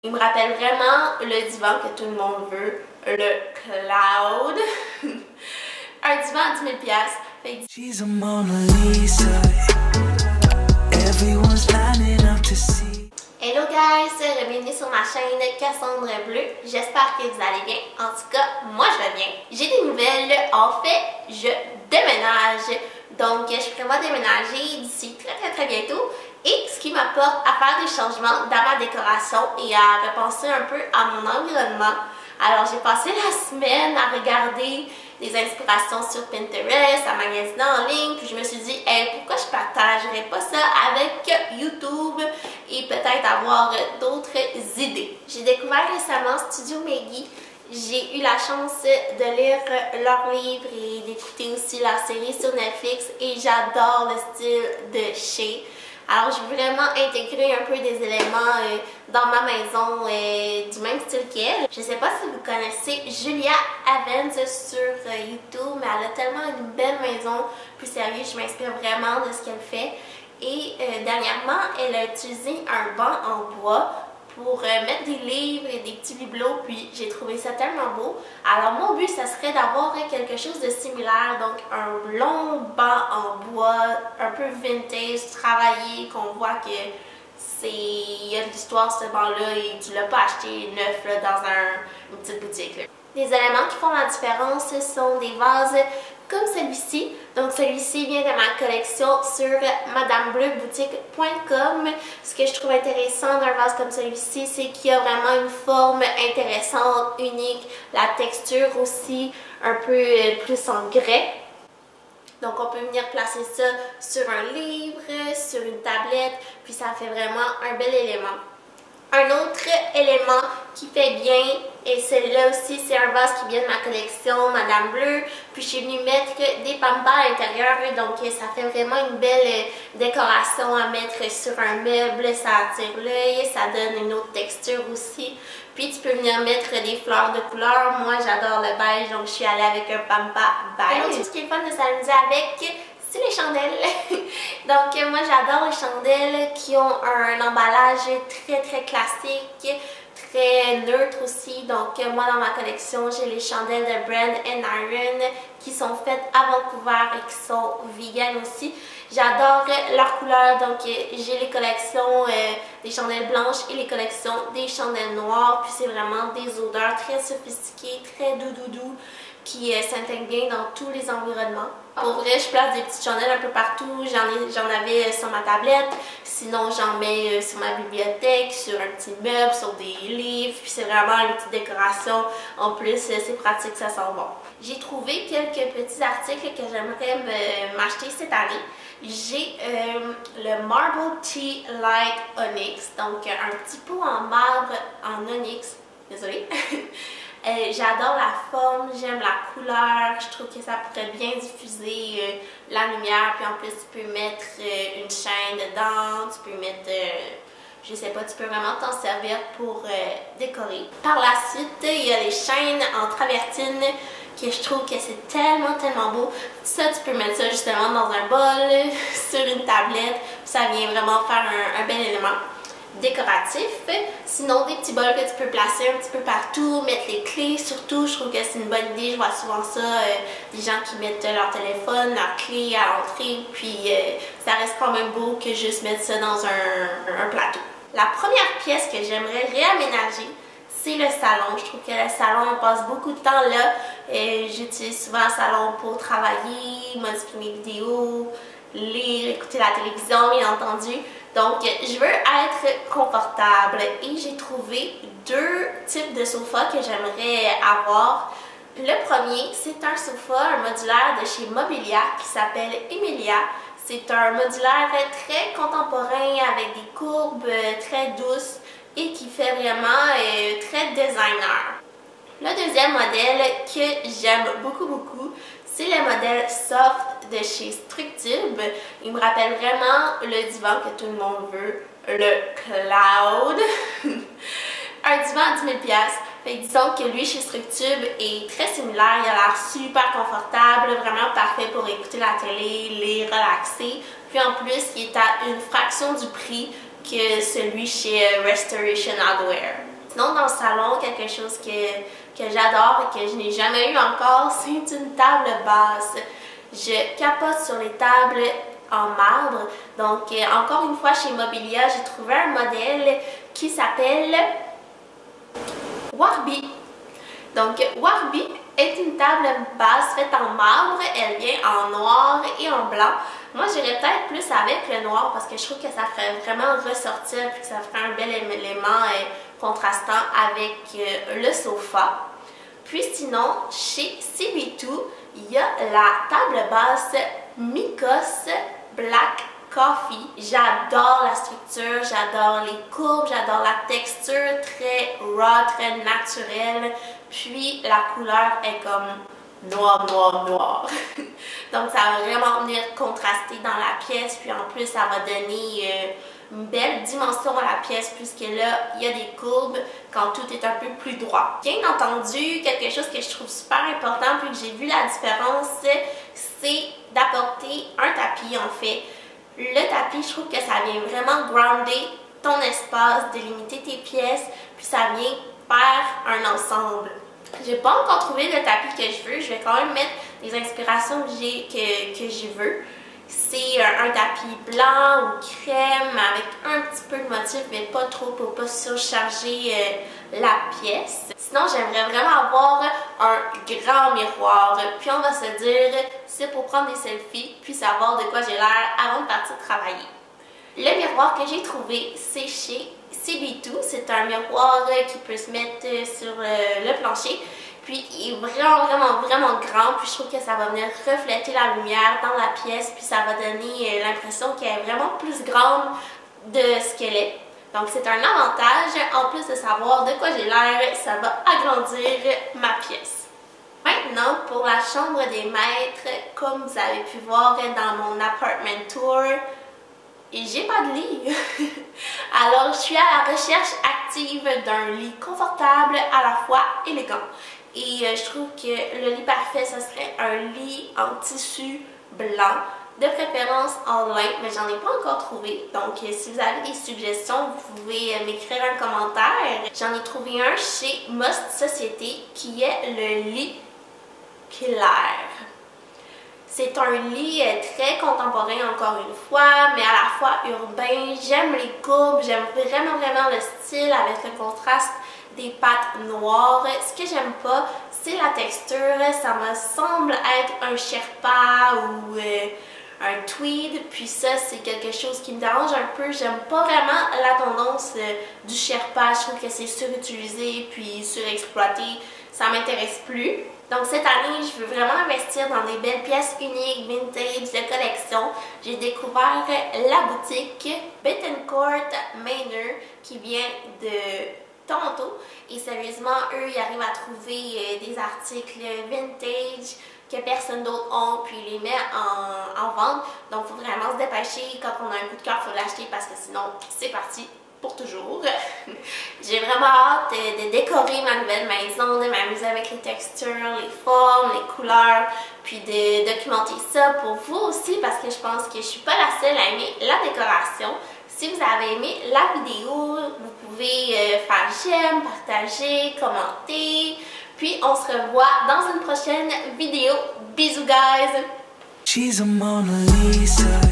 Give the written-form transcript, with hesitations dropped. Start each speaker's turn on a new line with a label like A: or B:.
A: Il me rappelle vraiment le divan que tout le monde veut, le Cloud. Un divan à 10 000 $. She's a Mona Lisa. Everyone's lining up to see. Hello guys, bienvenue sur ma chaîne Cassandre Bleu. J'espère que vous allez bien. En tout cas, moi je vais bien. J'ai des nouvelles. En fait, je déménage. Donc, je prévois déménager d'ici très bientôt. Et ce qui m'apporte à faire des changements dans ma décoration et à repenser un peu à mon environnement. Alors, j'ai passé la semaine à regarder des inspirations sur Pinterest, à magasiner en ligne, puis je me suis dit, hey, pourquoi je partagerais pas ça avec YouTube et peut-être avoir d'autres idées. J'ai découvert récemment Studio Meggy. J'ai eu la chance de lire leurs livres et d'écouter aussi la série sur Netflix et j'adore le style de Shea. Alors, j'ai vraiment intégré un peu des éléments dans ma maison du même style qu'elle. Je ne sais pas si vous connaissez Julia Evans sur YouTube, mais elle a tellement une belle maison. Plus sérieux, je m'inspire vraiment de ce qu'elle fait. Et dernièrement, elle a utilisé un banc en bois pour mettre des livres et des petits bibelots, puis j'ai trouvé ça tellement beau. Alors mon but, ça serait d'avoir quelque chose de similaire, donc un long banc en bois, un peu vintage, travaillé, qu'on voit que il y a de l'histoire ce banc-là et tu l'as pas acheté neuf là, dans une petite boutique. Là. Les éléments qui font la différence sont des vases comme celui-ci. Donc celui-ci vient de ma collection sur madebleuBoutique.com. Ce que je trouve intéressant d'un vase comme celui-ci, c'est qu'il y a vraiment une forme intéressante, unique. La texture aussi un peu plus en grès. Donc on peut venir placer ça sur un livre, sur une tablette, puis ça fait vraiment un bel élément. Un autre élément qui fait bien, et celui-là aussi, c'est un vase qui vient de ma collection Madame Bleu. Puis je suis venue mettre des pampas à l'intérieur, donc ça fait vraiment une belle décoration à mettre sur un meuble. Ça attire l'œil, ça donne une autre texture aussi. Puis tu peux venir mettre des fleurs de couleur. Moi, j'adore le beige, donc je suis allée avec un pampa beige. Un autre truc qui est fun de s'amuser avec, c'est les chandelles. Donc moi j'adore les chandelles qui ont un emballage très classique, très neutre aussi. Donc moi dans ma collection j'ai les chandelles de Brand Iron qui sont faites à Vancouver et qui sont vegan aussi. J'adore leurs couleurs, donc j'ai les collections des chandelles blanches et les collections des chandelles noires. Puis c'est vraiment des odeurs très sophistiquées, très doux qui s'intègrent bien dans tous les environnements. Pour vrai, je place des petites chandelles un peu partout. J'en avais sur ma tablette. Sinon, j'en mets sur ma bibliothèque, sur un petit meuble, sur des livres. Puis c'est vraiment une petite décoration. En plus, c'est pratique, ça sent bon. J'ai trouvé quelques petits articles que j'aimerais m'acheter cette année. J'ai le Marble Tea Light Onyx. Donc, un petit pot en marbre en onyx. Désolée. J'adore la forme, j'aime la couleur, je trouve que ça pourrait bien diffuser la lumière, puis en plus tu peux mettre une chaîne dedans, tu peux mettre, je sais pas, tu peux vraiment t'en servir pour décorer. Par la suite, il y a les chaînes en travertine que je trouve que c'est tellement beau. Ça, tu peux mettre ça justement dans un bol, sur une tablette, ça vient vraiment faire un bel élément décoratif. Sinon, des petits bols que tu peux placer un petit peu partout, mettre les clés surtout, je trouve que c'est une bonne idée. Je vois souvent ça, des gens qui mettent leur téléphone, leurs clés à l'entrée, puis ça reste quand même beau que juste mettre ça dans un plateau. La première pièce que j'aimerais réaménager, c'est le salon. Je trouve que le salon, on passe beaucoup de temps là. J'utilise souvent le salon pour travailler, modifier mes vidéos, lire, écouter la télévision, bien entendu. Donc, je veux être confortable et j'ai trouvé deux types de sofas que j'aimerais avoir. Le premier, c'est un sofa, un modulaire de chez Mobilia qui s'appelle Emilia. C'est un modulaire très contemporain avec des courbes très douces et qui fait vraiment très designer. Le deuxième modèle que j'aime beaucoup, c'est le modèle soft de chez Structube. Il me rappelle vraiment le divan que tout le monde veut, le Cloud. Un divan à 10 000 $. Fait que disons que lui chez Structube est très similaire. Il a l'air super confortable, vraiment parfait pour écouter la télé, lire, relaxer. Puis en plus, il est à une fraction du prix que celui chez Restoration Hardware. Sinon, dans le salon, quelque chose que j'adore et que je n'ai jamais eu encore, c'est une table basse. Je capote sur les tables en marbre. Donc, encore une fois, chez Mobilia, j'ai trouvé un modèle qui s'appelle Warby. Donc, Warby est une table basse faite en marbre. Elle vient en noir et en blanc. Moi, j'irais peut-être plus avec le noir parce que je trouve que ça ferait vraiment ressortir et que ça ferait un bel élément contrastant avec le sofa. Puis sinon, chez CB2, il y a la table basse Mykos Black Coffee. J'adore la structure, j'adore les courbes, j'adore la texture très raw, très naturelle. Puis la couleur est comme noir, noir, noir. Donc ça va vraiment venir contraster dans la pièce. Puis en plus, ça va donner une belle dimension à la pièce puisque là, il y a des courbes quand tout est un peu plus droit. Bien entendu, quelque chose que je trouve super important puis que j'ai vu la différence, c'est d'apporter un tapis en fait. Le tapis, je trouve que ça vient vraiment grounder ton espace, délimiter tes pièces, puis ça vient faire un ensemble. J'ai pas encore trouvé le tapis que je veux, je vais quand même mettre des inspirations que je veux. C'est un tapis blanc ou crème avec un petit peu de motif, mais pas trop pour pas surcharger la pièce. Sinon, j'aimerais vraiment avoir un grand miroir. Puis on va se dire, c'est pour prendre des selfies, puis savoir de quoi j'ai l'air avant de partir travailler. Le miroir que j'ai trouvé, c'est chez CB2. C'est un miroir qui peut se mettre sur le plancher. Puis il est vraiment grand. Puis je trouve que ça va venir refléter la lumière dans la pièce. Puis ça va donner l'impression qu'elle est vraiment plus grande de ce qu'elle est. Donc c'est un avantage. En plus de savoir de quoi j'ai l'air, ça va agrandir ma pièce. Maintenant, pour la chambre des maîtres, comme vous avez pu voir dans mon apartment tour, j'ai pas de lit. Alors je suis à la recherche active d'un lit confortable, à la fois élégant. Et je trouve que le lit parfait, ce serait un lit en tissu blanc, de préférence en lin, mais j'en ai pas encore trouvé. Donc si vous avez des suggestions, vous pouvez m'écrire un commentaire. J'en ai trouvé un chez Must Society qui est le lit clair. C'est un lit très contemporain encore une fois, mais à la fois urbain. J'aime les courbes, j'aime vraiment le style avec le contraste des pattes noires. Ce que j'aime pas, c'est la texture. Ça me semble être un sherpa ou un tweed. Puis ça, c'est quelque chose qui me dérange un peu. J'aime pas vraiment la tendance du sherpa. Je trouve que c'est surutilisé puis surexploité. Ça m'intéresse plus. Donc cette année, je veux vraiment investir dans des belles pièces uniques, vintage, de collection. J'ai découvert la boutique Bettencourt Manor qui vient de Toronto. Et sérieusement, eux, ils arrivent à trouver des articles vintage que personne d'autre ont, puis ils les met en vente. Donc il faut vraiment se dépêcher. Quand on a un coup de cœur, il faut l'acheter parce que sinon, c'est parti pour toujours. J'ai vraiment hâte de décorer ma nouvelle maison, de m'amuser avec les textures, les formes, les couleurs, puis de documenter ça pour vous aussi parce que je pense que je suis pas la seule à aimer la décoration. Si vous avez aimé la vidéo, vous pouvez faire j'aime, partager, commenter. Puis on se revoit dans une prochaine vidéo. Bisous guys! She's a Mona Lisa.